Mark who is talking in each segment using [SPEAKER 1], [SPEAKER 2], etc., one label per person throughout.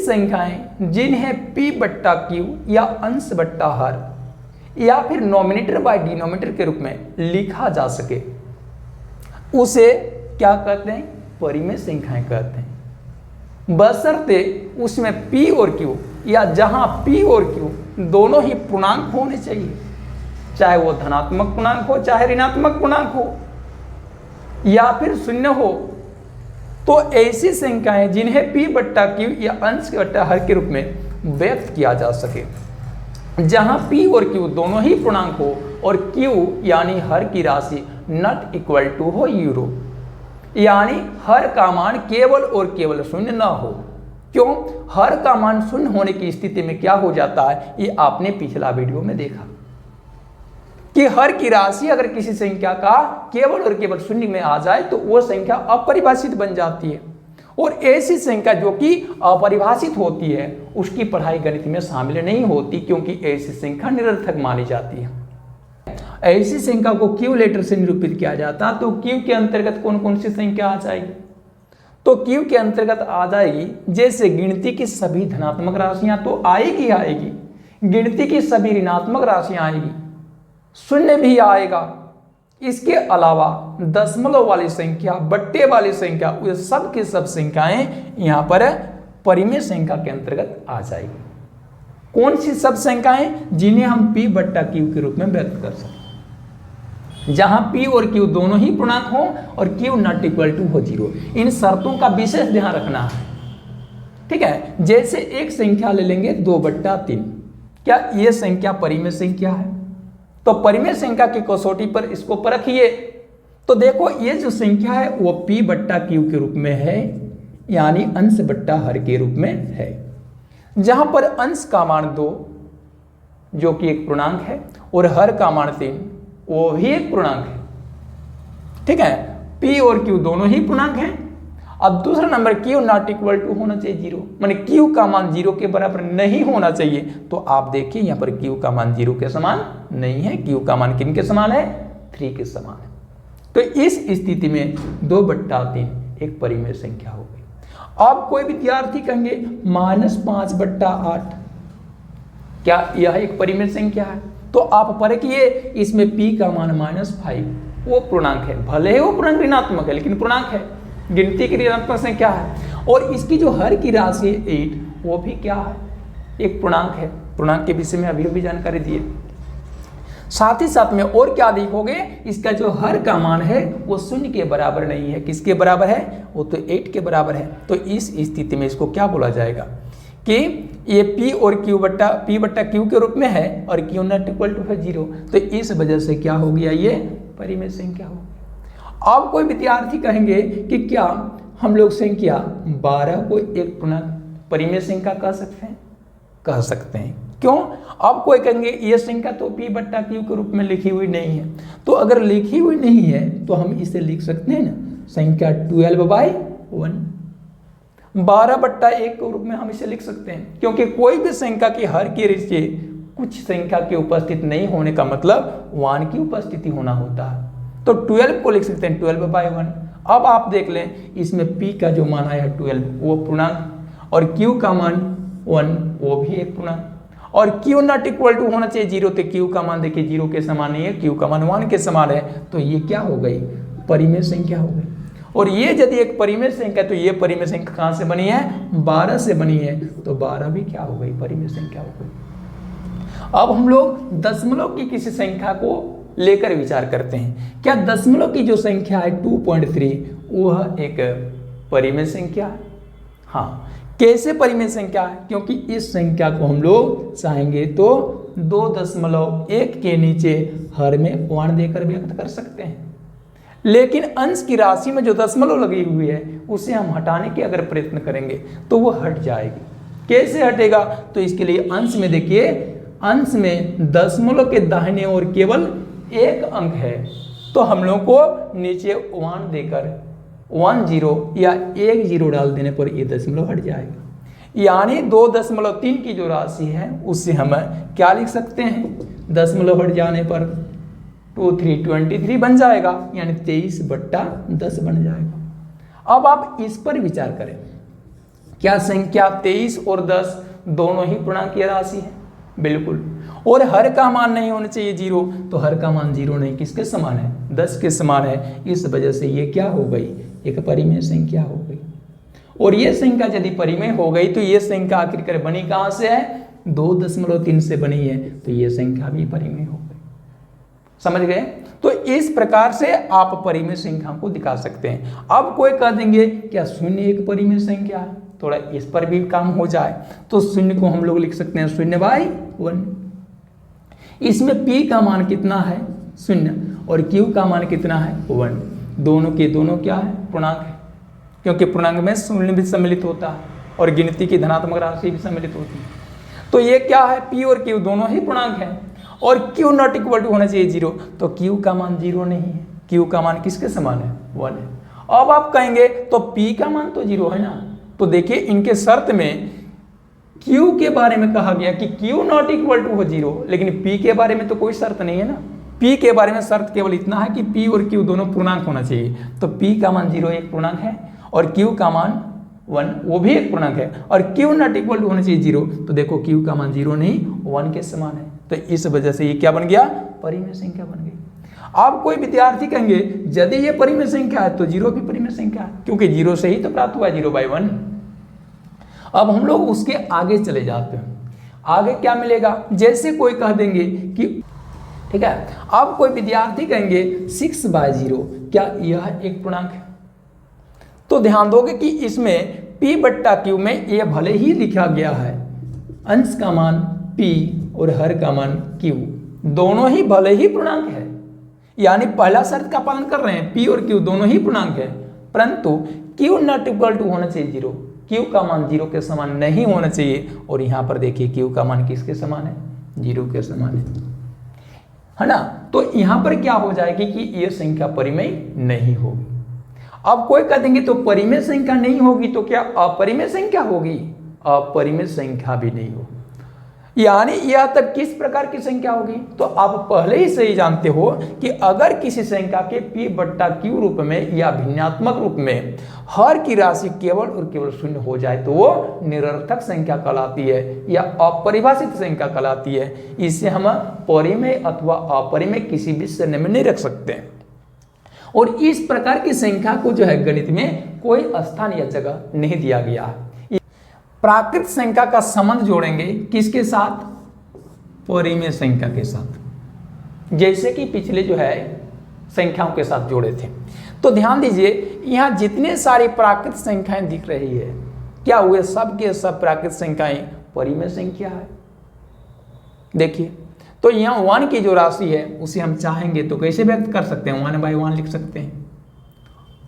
[SPEAKER 1] संख्याएं जिन्हें p बट्टा क्यू या अंश बट्टा हर या फिर नॉमिनेटर बाय डिनोमिनेटर के रूप में लिखा जा सके उसे क्या कहते हैं, परिमेय संख्याएं कहते हैं, बशर्ते उसमें p और q या जहां p और q दोनों ही पूर्णांक होने चाहिए, चाहे वो धनात्मक पूर्णांक हो चाहे ऋणात्मक पूर्णांक हो या फिर शून्य हो। तो ऐसी संख्याएं जिन्हें p बट्टा q या अंश बट्टा हर के रूप में व्यक्त किया जा सके, जहां p और q दोनों ही पूर्णांक हो और q यानी हर की राशि नॉट इक्वल टू हो यूरो, यानी हर का मान केवल और केवल शून्य न हो। क्यों? हर का मान शून्य होने की स्थिति में क्या हो जाता है, ये आपने पिछला वीडियो में देखा कि हर की राशि अगर किसी संख्या का केवल और केवल शून्य में आ जाए तो वो संख्या अपरिभाषित बन जाती है, और ऐसी संख्या जो कि अपरिभाषित होती है उसकी पढ़ाई गणित में शामिल नहीं होती, क्योंकि ऐसी संख्या निरर्थक मानी जाती है। ऐसी संख्या को क्यू लेटर से निरूपित किया जाता, तो क्यू के अंतर्गत कौन कौन सी संख्या आ जाएगी, तो क्यू के अंतर्गत आ जाएगी जैसे गिनती की सभी धनात्मक राशियां तो आएगी, गिनती की सभी ऋणात्मक राशियां आएगी, शून्य भी आएगा, इसके अलावा दशमलव वाली संख्या, बट्टे वाली संख्या, ये सब की सब संख्याएं यहाँ पर परिमेय संख्या के अंतर्गत आ जाएगी। कौन सी सब संख्याएं, जिन्हें हम p बट्टा q के रूप में व्यक्त कर सकते, जहां p और q दोनों ही पूर्णांक हो और q नॉट इक्वल टू हो 0। इन शर्तों का विशेष ध्यान रखना है, ठीक है। जैसे एक संख्या ले लेंगे 2 बट्टा 3, क्या यह संख्या परिमेय संख्या है? तो परिमेय संख्या की कसौटी पर इसको परखिए, तो देखो ये जो संख्या है वो p बट्टा q के रूप में है, यानी अंश बट्टा हर के रूप में है, जहां पर अंश का मान 2 जो कि एक पूर्णांक है और हर का मान 3 वो भी एक पूर्णांक है, ठीक है। p और q दोनों ही पूर्णांक हैं। अब दूसरा number q not equal to होना चाहिए 0, माने q का मान 0 के बराबर नहीं होना चाहिए। तो आप देखिए यहाँ पर q का मान 0 के समान नहीं है, q का मान किन के समान है, 3 के समान है। तो इस स्थिति में 2 बट्टा 3 एक परिमेय संख्या हो गई। अब कोई विद्यार्थी कहेंगे -5 बट्टा 8, क्या यह एक परिमेय संख्या है? तो आप परखिए, इसमें p का मान -5 वो पूर्णांक है, भले ही वो पूर्णांक ऋणात्मक है लेकिन पूर्णांक है, गिनती की ऋणात्मक संख्या है, और इसकी जो हर की राशि 8 वो भी क्या है, एक पूर्णांक है। पूर्णांक के विषय में अभी भी जानकारी दिए। साथ ही साथ में और क्या देखोगे, इसका जो हर का मान है वो 0 के बराबर नहीं है। किसके बराबर है? वो तो 8 के बराबर है। तो इस स्थिति में इसको क्या बोला जाएगा कि ये p और q बट्टा p बट्टा q के रूप में है और q नॉट इक्वल टू है 0। तो इस वजह से क्या हो गया, ये परिमेय संख्या हो गई। अब कोई विद्यार्थी कहेंगे कि क्या हम लोग संख्या 12 को एक पूर्णांक परिमेय संख्या कह सकते हैं? कह सकते हैं। क्यों? अब कोई कहेंगे ये संख्या तो p बट्टा q के रूप में लिखी हुई नहीं है। तो अगर लिखी हुई नहीं है तो हम इसे लिख सकते हैं ना, संख्या 12/1, 12 बट्टा 1 के रूप में हम इसे लिख सकते हैं। क्योंकि कोई भी संख्या की हर के नीचे कुछ संख्या के उपस्थित नहीं होने का मतलब 1 की उपस्थिति होना होता है। तो 12 को लिख सकते हैं 12/1। अब आप देख लें, इसमें p का जो मान आया 12 वो पूर्णांक और q का मान 1 वो भी एक पूर्णांक, और q नॉट इक्वल टू होना चाहिए 0। तो q का मान देखिए 0 के समान नहीं है, q का मान 1 के समान है। तो ये क्या हो गई, परिमेय संख्या हो गई। और ये यदि एक परिमेय संख्या तो ये परिमेय संख्या कहाँ से बनी है, 12 से बनी है। तो 12 भी क्या हो गई, परिमेय संख्या हो गई। अब हम लोग दशमलव की किसी संख्या को लेकर विचार करते हैं। क्या दशमलव की जो संख्या है 2.3 वह एक परिमेय संख्या है? हाँ। कैसे परिमेय संख्या है? क्योंकि इस संख्या को हम लोग चाहेंगे तो 2.1 के नीचे हर में 1 देकर व्यक्त कर सकते हैं, लेकिन अंश की राशि में जो दशमलव लगी हुई है उसे हम हटाने के अगर प्रयत्न करेंगे तो वो हट जाएगी। कैसे हटेगा? तो इसके लिए अंश में देखिए, अंश में दशमलव के दाहिने ओर केवल एक अंक है, तो हम लोग को नीचे 1 देकर 1 0 या 1 0 डाल देने पर ये दशमलव हट जाएगा। यानी 2.3 की जो राशि है उससे हम क्या लिख सकते हैं, दशमलव हट जाने पर 2 3 23 बन जाएगा, यानी 23/10 बन जाएगा। अब आप इस पर विचार करें क्या संख्या 23 और 10 दोनों ही पूर्णांकीय राशि है? बिल्कुल। और हर का मान नहीं होना चाहिए 0, तो हर का मान 0 नहीं, किसके समान है? 10 के समान है। इस वजह से ये क्या हो गई? एक परिमेय संख्या हो गई। और ये संख्या यदि परिमेय हो गई तो ये संख्या आखिरकार बनी कहाँ से है? 2.3 से बनी है, तो ये संख्या भी परिमेय हो गई। समझ गए? तो इस प्रकार से आप परिमेय संख्या को दिखा सकते हैं। अब कोई कह देंगे क्या शून्य एक परिमेय संख्या है? थोड़ा इस पर भी काम हो जाए तो शून्य को हम लोग लिख सकते हैं 0/1। इसमें p का मान कितना है? 0, और q का मान कितना है? 1। दोनों के दोनों क्या है? पूर्णांक है, क्योंकि पूर्णांक में शून्य भी सम्मिलित होता है और गिनती की धनात्मक राशि भी सम्मिलित होती है। तो ये क्या है? p और q दोनों ही पूर्णांक हैं, और q नॉट इक्वल टू होना चाहिए 0, तो q का मान 0 नहीं है। q का मान किसके समान है? 1 है। अब आप कहेंगे तो p का मान तो 0 है ना, तो देखिए इनके शर्त में q के बारे में कहा गया कि q नॉट इक्वल टू हो 0, लेकिन p के बारे में तो कोई शर्त नहीं है ना। p के बारे में शर्त केवल इतना है कि p और q दोनों पूर्णांक होना चाहिए, तो p का मान 0 एक पूर्णांक है और q का मान 1 वो भी एक पूर्णांक है, और q नॉट इक्वल टू होना चाहिए 0, तो देखो q का मान 0 नहीं 1 के समान है। तो इस वजह से ये क्या बन गया? परिमेय संख्या बन गई। आप कोई विद्यार्थी कहेंगे यदि ये परिमेय संख्या है तो 0 भी परिमेय संख्या है, क्योंकि 0 से ही तो प्राप्त हुआ 0/1। अब हम लोग उसके आगे चले जाते हैं। आगे क्या मिलेगा? जैसे कोई कह देंगे कि ठीक है, अब कोई विद्यार्थी कहेंगे 6/0 क्या यह एक पूर्णांक है? तो ध्यान दोगे कि इसमें p/q में ये भले ही लिखा गया है अंश का मान p और हर का मान q, दोनों ही भले ही पूर्णांक है, यानी पहला शर्त का पालन कर रहे हैं, p और q दोनों ही पूर्णांक है, परंतु q नॉट इक्वल टू होना चाहिए 0, q का मान 0 के समान नहीं होना चाहिए। और यहाँ पर देखिए q का मान किसके समान है? 0 के समान है ना। तो यहाँ पर क्या हो जाएगी कि ये संख्या परिमेय नहीं होगी। अब कोई कह देंगे तो परिमेय संख्या नहीं होगी तो क्या अपरिमेय संख्या होगी? अपरिमेय संख्या भी नहीं होगी। यानी यह तब किस प्रकार की संख्या होगी? तो आप पहले ही से ही जानते हो कि अगर किसी संख्या के p/q रूप में या भिन्नात्मक रूप में हर की राशि केवल और केवल 0 हो जाए तो वो निरर्थक संख्या कहलाती है या अपरिभाषित संख्या कहलाती है। इसे हम परिमेय अथवा अपरिमेय किसी भी श्रेणी में नहीं रख सकते हैं। और इस प्रकार की संख्या को जो है गणित में कोई स्थान या जगह नहीं दिया गया है। प्राकृत संख्या का संबंध जोड़ेंगे किसके साथ? परिमेय संख्या के साथ, जैसे कि पिछले जो है संख्याओं के साथ जोड़े थे। तो ध्यान दीजिए यहाँ जितने सारी प्राकृत संख्याएं दिख रही है, क्या हुए? सब के सब प्राकृत संख्याएं परिमेय संख्या है। देखिए तो यहाँ 1 की जो राशि है उसे हम चाहेंगे तो कैसे व्यक्त कर सकते हैं? 1/1 लिख सकते हैं,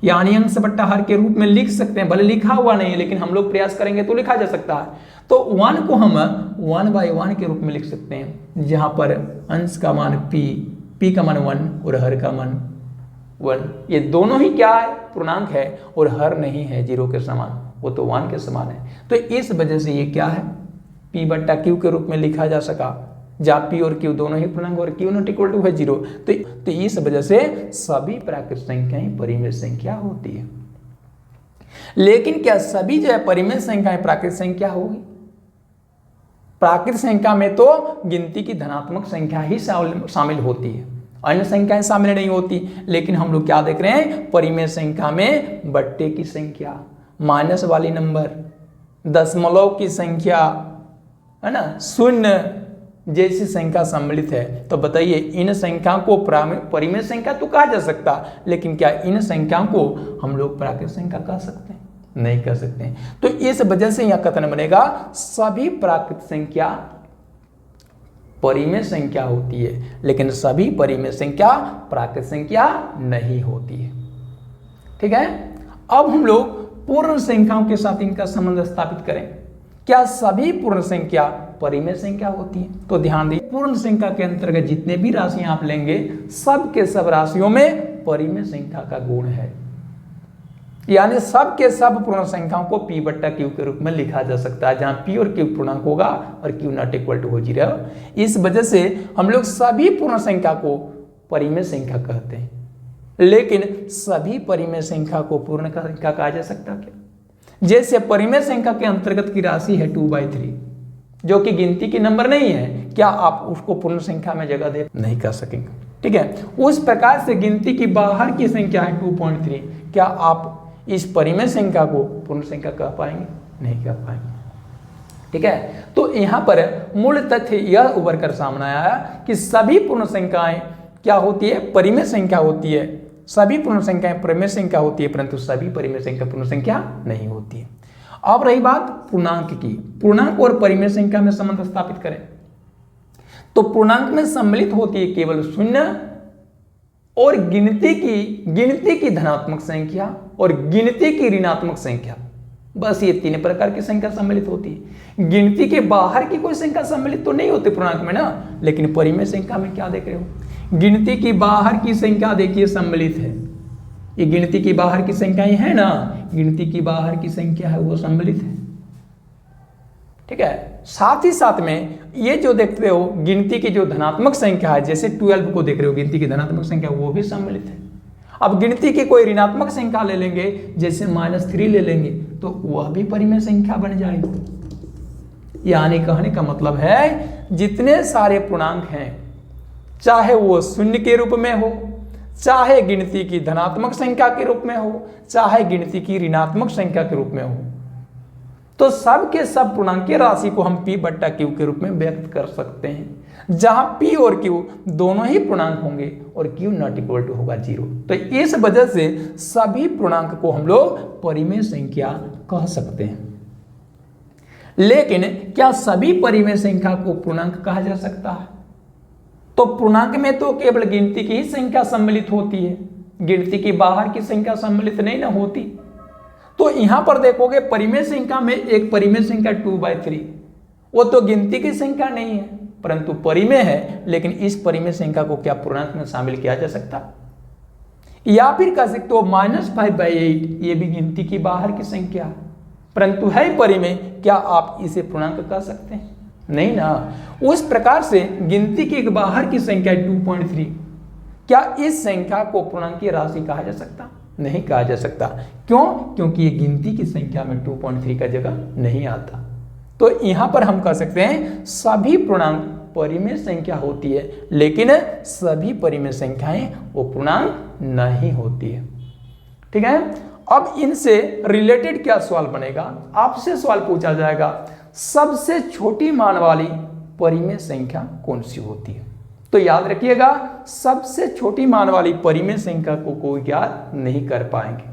[SPEAKER 1] यानी अंश बट्टा हर के रूप में लिख सकते हैं। भले लिखा हुआ नहीं है लेकिन हम लोग प्रयास करेंगे तो लिखा जा सकता है। तो 1 को हम 1/1 के रूप में लिख सकते हैं, जहां पर अंश का मान p का मान 1 और हर का मान 1, ये दोनों ही क्या है? पूर्णांक है, और हर नहीं है 0 के समान, वो तो 1 के समान है। तो इस वजह से ये क्या है? p/q के रूप में लिखा जा सका, जहाँ p और q दोनों ही पूर्णांक और q नॉट इक्वल टू है 0। तो इस वजह से सभी प्राकृत संख्याएं परिमेय संख्या होती है। लेकिन क्या सभी जो है परिमेय संख्याएं प्राकृत संख्या होगी? प्राकृत संख्या में तो गिनती की धनात्मक संख्या ही शामिल होती है, अन्य संख्याएं शामिल नहीं होती। लेकिन हम लोग क्या देख रहे हैं? परिमेय संख्या में बट्टे की संख्या, माइनस वाली नंबर, दशमलव की संख्या, है ना, शून्य जैसी संख्या सम्मिलित है। तो बताइए इन संख्याओं को परिमेय संख्या तो कहा जा सकता, लेकिन क्या इन संख्याओं को हम लोग प्राकृत संख्या कह सकते हैं? नहीं कह सकते हैं। तो इस वजह से यह कथन बनेगा सभी प्राकृत संख्या परिमेय संख्या होती है, लेकिन सभी परिमेय संख्या प्राकृत संख्या नहीं होती है। ठीक है, अब हम लोग पूर्ण संख्याओं के साथ इनका संबंध स्थापित करें। क्या सभी पूर्ण संख्या परिमेय संख्या होती है? तो ध्यान दीजिए, पूर्ण संख्या के अंतर्गत जितने भी राशियां आप लेंगे सब के सब राशियों में परिमेय संख्या का गुण है, यानी सब के सब पूर्ण संख्याओं को p/q के रूप में लिखा जा सकता है, जहां p और q पूर्णांक होगा और q नॉट इक्वल टू हो 0। इस वजह से हम लोग सभी पूर्ण संख्या को परिमेय संख्या कहते हैं, लेकिन सभी परिमेय संख्या को पूर्ण संख्या कहा जा सकता क्या? जैसे परिमेय संख्या के अंतर्गत की राशि है 2/3, जो कि गिनती की नंबर नहीं है, क्या आप उसको पूर्ण संख्या में जगह दे नहीं कर सकेंगे। ठीक है, उस प्रकार से गिनती की बाहर की संख्या है 2.3, क्या आप इस परिमेय संख्या को पूर्ण संख्या कह पाएंगे? नहीं कह पाएंगे। ठीक है, तो यहां पर मूल तथ्य यह उभर कर सामने आया कि सभी पूर्ण संख्याएं क्या होती है? परिमेय संख्या होती है। सभी पूर्ण संख्याएं परिमेय संख्या होती है, परंतु सभी परिमेय संख्या पूर्ण संख्या नहीं होती है। अब रही बात पूर्णांक की, पूर्णांक और परिमेय संख्या में संबंध स्थापित करें तो पूर्णांक में सम्मिलित होती है केवल शून्य और गिनती की धनात्मक संख्या और गिनती की ऋणात्मक संख्या, बस ये 3 प्रकार की संख्या सम्मिलित होती है। गिनती के बाहर की कोई संख्या सम्मिलित तो नहीं होती पूर्णांक में ना, लेकिन परिमेय संख्या में क्या देख रहे हो? गिनती की बाहर की संख्या देखिए सम्मिलित है। ये गिनती की बाहर की संख्याएं है ना, गिनती की बाहर की संख्या है वो सम्मिलित है। ठीक है, साथ ही साथ में ये जो देखते हो गिनती की जो धनात्मक संख्या है, जैसे 12 को देख रहे हो, गिनती की धनात्मक संख्या वो भी सम्मिलित है। अब गिनती की कोई ऋणात्मक संख्या ले लेंगे, जैसे -3 ले लेंगे, तो वह भी परिमेय संख्या बन जाएगी। यानी कहने का मतलब है जितने सारे पूर्णांक हैं, चाहे वो शून्य के रूप में हो, चाहे गिनती की धनात्मक संख्या के रूप में हो, चाहे गिनती की ऋणात्मक संख्या के रूप में हो, तो सब के सब पूर्णांकीय राशि को हम P/Q के रूप में व्यक्त कर सकते हैं, जहां P और Q दोनों ही पूर्णांक होंगे और Q नॉट इक्वल टू होगा 0। तो इस वजह से सभी पूर्णांक को हम लोग परिमेय संख्या कह सकते हैं। लेकिन क्या सभी परिमेय संख्या को पूर्णांक कहा जा सकता है? तो पूर्णांक में तो केवल गिनती की ही संख्या सम्मिलित होती है, गिनती की बाहर की संख्या सम्मिलित नहीं ना होती। तो यहां पर देखोगे परिमेय संख्या में एक परिमेय संख्या 2/3, वो तो गिनती की संख्या नहीं है परंतु परिमेय है, लेकिन इस परिमेय संख्या को क्या पूर्णांक में शामिल किया जा सकता? या फिर कह सकते हो -5/8, ये भी गिनती की बाहर की संख्या परंतु है परिमेय, क्या आप इसे पूर्णांक कह सकते हैं? नहीं ना। उस प्रकार से गिनती की बाहर की संख्या 2.3, क्या इस संख्या को पूर्णांकीय राशि कहा जा सकता? नहीं कहा जा सकता। क्यों? क्योंकि ये गिनती की संख्या में 2.3 का जगह नहीं आता। तो यहां पर हम कह सकते हैं सभी पूर्णांक परिमेय संख्या होती है, लेकिन सभी परिमेय संख्याएं वो पूर्णांक नहीं होती है। ठीक है, अब इनसे रिलेटेड क्या सवाल बनेगा? आपसे सवाल पूछा जाएगा सबसे छोटी मान वाली परिमेय संख्या कौन सी होती है? तो याद रखिएगा सबसे छोटी मान वाली परिमेय संख्या को कोई ज्ञात नहीं कर पाएंगे,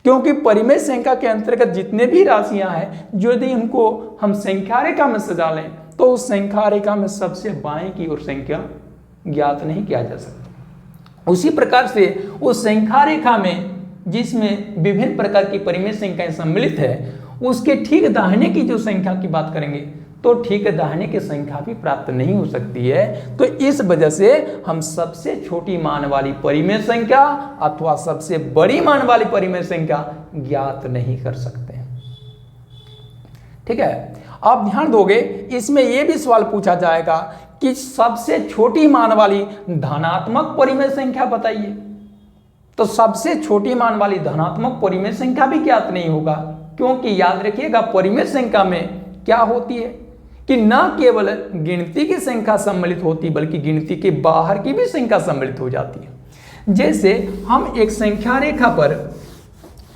[SPEAKER 1] क्योंकि परिमेय संख्या के अंतर्गत जितने भी राशियां हैं, यदि उनको हम संख्या रेखा में सजा लें तो उस संख्या रेखा में सबसे बाएं की ओर संख्या ज्ञात नहीं किया जा सकता। उसी प्रकार से उस संख्या रेखा में जिसमें विभिन्न प्रकार की परिमेय संख्याएं सम्मिलित है, उसके ठीक दाहिने की जो संख्या की बात करेंगे तो ठीक दाहिने की संख्या भी प्राप्त नहीं हो सकती है। तो इस वजह से हम सबसे छोटी मान वाली परिमेय संख्या अथवा सबसे बड़ी मान वाली परिमेय संख्या ज्ञात नहीं कर सकते हैं। ठीक है, आप ध्यान दोगे इसमें यह भी सवाल पूछा जाएगा कि सबसे छोटी मान वाली धनात्मक परिमेय संख्या बताइए। तो सबसे छोटी मान वाली धनात्मक परिमेय संख्या भी ज्ञात नहीं होगा, क्योंकि याद रखिएगा परिमेय संख्या में क्या होती है कि न केवल गिनती की संख्या सम्मिलित होती बल्कि गिनती के बाहर की भी संख्या सम्मिलित हो जाती है। जैसे हम एक संख्या रेखा पर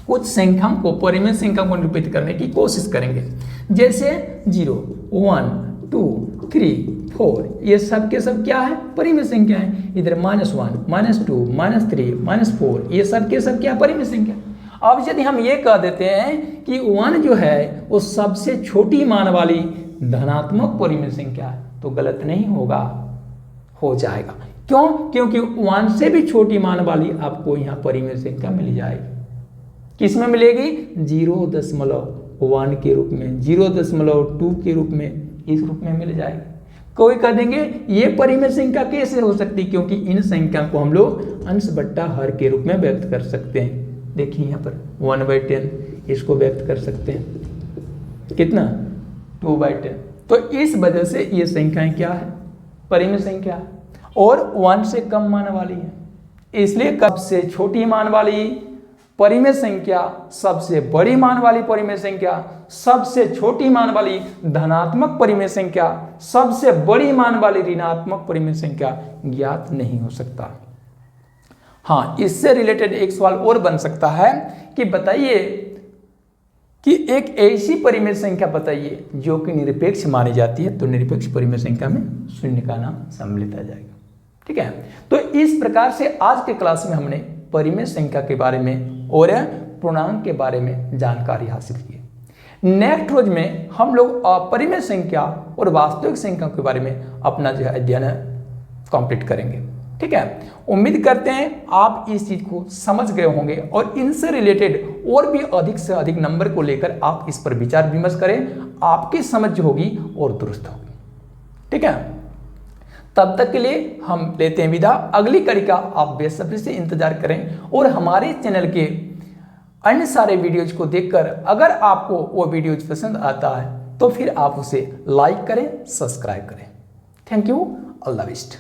[SPEAKER 1] कुछ संख्याओं को परिमेय संख्या को निरूपित करने की कोशिश करेंगे, जैसे 0, 1, 2, 3, 4, ये सब के सब क्या है? परिमेय संख्या है। इधर -1, -2, -3, -4, ये सब के सब क्या? परिमेय संख्या। अब यदि हम ये कह देते हैं कि 1 जो है वो सबसे छोटी मान वाली धनात्मक परिमेय संख्या है, तो गलत नहीं होगा, हो जाएगा। क्यों? क्योंकि 1 से भी छोटी मान वाली आपको यहाँ परिमेय संख्या मिल जाएगी। किस में मिलेगी? 0.1 के रूप में, 0.2 के रूप में, इस रूप में मिल जाएगी। कोई कह देंगे ये परिमेय संख्या कैसे हो सकती? क्योंकि इन संख्या को हम लोग अंश बट्टा हर के रूप में व्यक्त कर सकते हैं। देखिए यहाँ पर 1/10 इसको व्यक्त कर सकते हैं, कितना? 2/10। तो इस वजह से ये संख्याएं क्या है? परिमेय संख्या है और 1 से कम मान वाली है। इसलिए सबसे छोटी मान वाली परिमेय संख्या, सबसे बड़ी मान वाली परिमेय संख्या, सबसे छोटी मान वाली धनात्मक परिमेय संख्या, सबसे बड़ी मान वाली ऋणात्मक परिमेय संख्या ज्ञात नहीं हो सकता। हाँ, इससे रिलेटेड एक सवाल और बन सकता है कि बताइए कि एक ऐसी परिमेय संख्या बताइए जो कि निरपेक्ष मानी जाती है, तो निरपेक्ष परिमेय संख्या में शून्य का नाम सम्मिलित आ जाएगा। ठीक है, तो इस प्रकार से आज के क्लास में हमने परिमेय संख्या के बारे में और पूर्णांक के बारे में जानकारी हासिल की। नेक्स्ट रोज में हम लोग अपरिमेय संख्या और वास्तविक संख्या के बारे में अपना जो है अध्ययन कंप्लीट करेंगे। ठीक है, उम्मीद करते हैं आप इस चीज को समझ गए होंगे और इनसे रिलेटेड और भी अधिक से अधिक नंबर को लेकर आप इस पर विचार विमर्श करें, आपकी समझ जो होगी और दुरुस्त होगी। ठीक है, तब तक के लिए हम लेते हैं विदा। अगली कड़ी का आप बेसब्री से इंतजार करें और हमारे चैनल के अन्य सारे वीडियोज को देखकर अगर आपको वो वीडियोज पसंद आता है तो फिर आप उसे लाइक करें, सब्सक्राइब करें। Thank you, all the best.